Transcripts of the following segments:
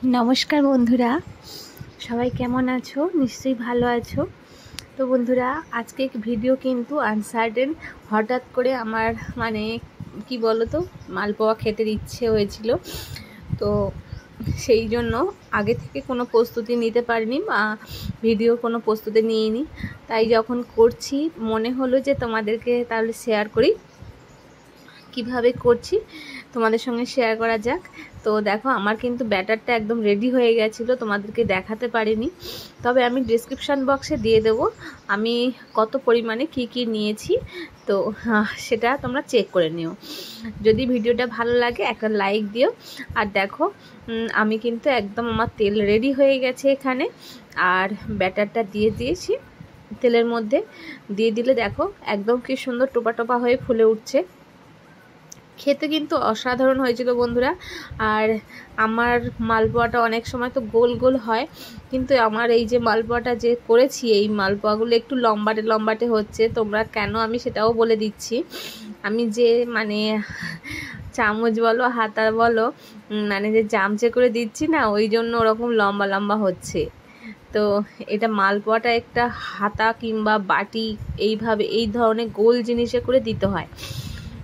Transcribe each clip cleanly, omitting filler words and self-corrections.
नमस्कार बंधुरा सबाई केमन आछो निश्चयई भालो आछो। तो बंधुरा आज के भिडियो किन्तु आनसार्टेन हठात् करे आमार माने कि बोलो तो मालपोया खेते इच्छे हयेछिलो तो सेई जोन्नो आगे थेके कोनो प्रस्तुति निते पारिनि बा भिडियो कोनो प्रस्तुति निइनि ताई जखन करछि मने हलो जे तोमादेरके ताहले शेयार करी কিভাবে করছি তোমাদের সঙ্গে শেয়ার করা যাক। তো দেখো আমার কিন্তু ব্যাটারটা একদম রেডি হয়ে গেছিলো, তোমাদেরকে দেখাতে পারিনি, তবে আমি ডেসক্রিপশান বক্সে দিয়ে দেবো আমি কত পরিমাণে কি নিয়েছি। তো সেটা তোমরা চেক করে নিও। যদি ভিডিওটা ভালো লাগে একটা লাইক দিও। আর দেখো আমি কিন্তু একদম আমার তেল রেডি হয়ে গেছে এখানে, আর ব্যাটারটা দিয়ে দিয়েছি তেলের মধ্যে। দিয়ে দিলে দেখো একদম কি সুন্দর টোপা টোপা হয়ে ফুলে উঠছে। খেতে কিন্তু অসাধারণ হয়েছিল বন্ধুরা। আর আমার মালপোয়াটা অনেক সময় তো গোল গোল হয়, কিন্তু আমার এই যে মালপোয়াটা যে করেছি এই মালপোয়াগুলো একটু লম্বাটে লম্বাটে হচ্ছে। তোমরা কেন আমি সেটাও বলে দিচ্ছি। আমি যে মানে চামচ বলো হাতা বলো মানে যে চামচে করে দিচ্ছি না, ওই জন্য ওরকম লম্বা লম্বা হচ্ছে। তো এটা মালপোয়াটা একটা হাতা কিংবা বাটি এইভাবে এই ধরনের গোল জিনিসে করে দিতে হয়,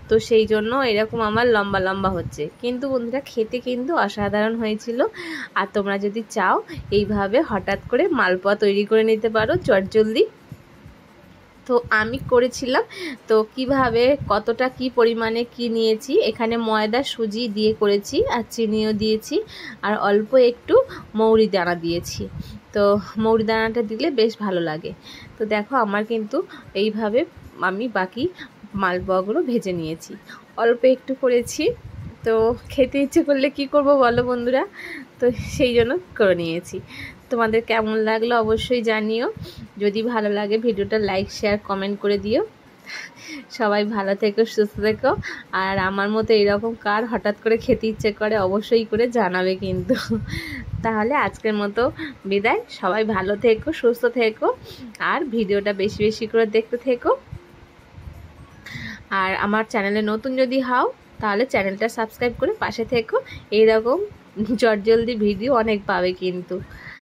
তো সেই জন্য এরকম আমার লম্বা লম্বা হচ্ছে। কিন্তু বন্ধুরা খেতে কিন্তু অসাধারণ হয়েছিল। আর তোমরা যদি চাও এইভাবে হঠাৎ করে মালপোয়া তৈরি করে নিতে পারো চটজলদি। তো আমি করেছিলাম, তো কিভাবে কতটা কি পরিমাণে কি নিয়েছি, এখানে ময়দা সুজি দিয়ে করেছি আর চিনিও দিয়েছি আর অল্প একটু মৌরি দানা দিয়েছি। তো মৌরি দানাটা দিলে বেশ ভালো লাগে। তো দেখো আমার কিন্তু এইভাবে আমি বাকি মালপোয়াগুলো ভেজে নিয়েছি, অল্প একটু করেছি। তো খেতে ইচ্ছে করলে কি করব বলো বন্ধুরা, তো সেই জন্য করে নিয়েছি। তোমাদের কেমন লাগলো অবশ্যই জানিও। যদি ভালো লাগে ভিডিওটা লাইক শেয়ার কমেন্ট করে দিও। সবাই ভালো থেকো সুস্থ থেকো। আর আমার মতো এরকম কার হঠাৎ করে খেতে ইচ্ছে করে অবশ্যই করে জানাবে কিন্তু। তাহলে আজকের মতো বিদায়। সবাই ভালো থেকো সুস্থ থেকো আর ভিডিওটা বেশি বেশি করে দেখতে থেকো। আর আমার চ্যানেলে নতুন যদি হও তাহলে চ্যানেলটা সাবস্ক্রাইব করে পাশে থেকো। এইরকম চটজলদি ভিডিও অনেক পাবে কিন্তু।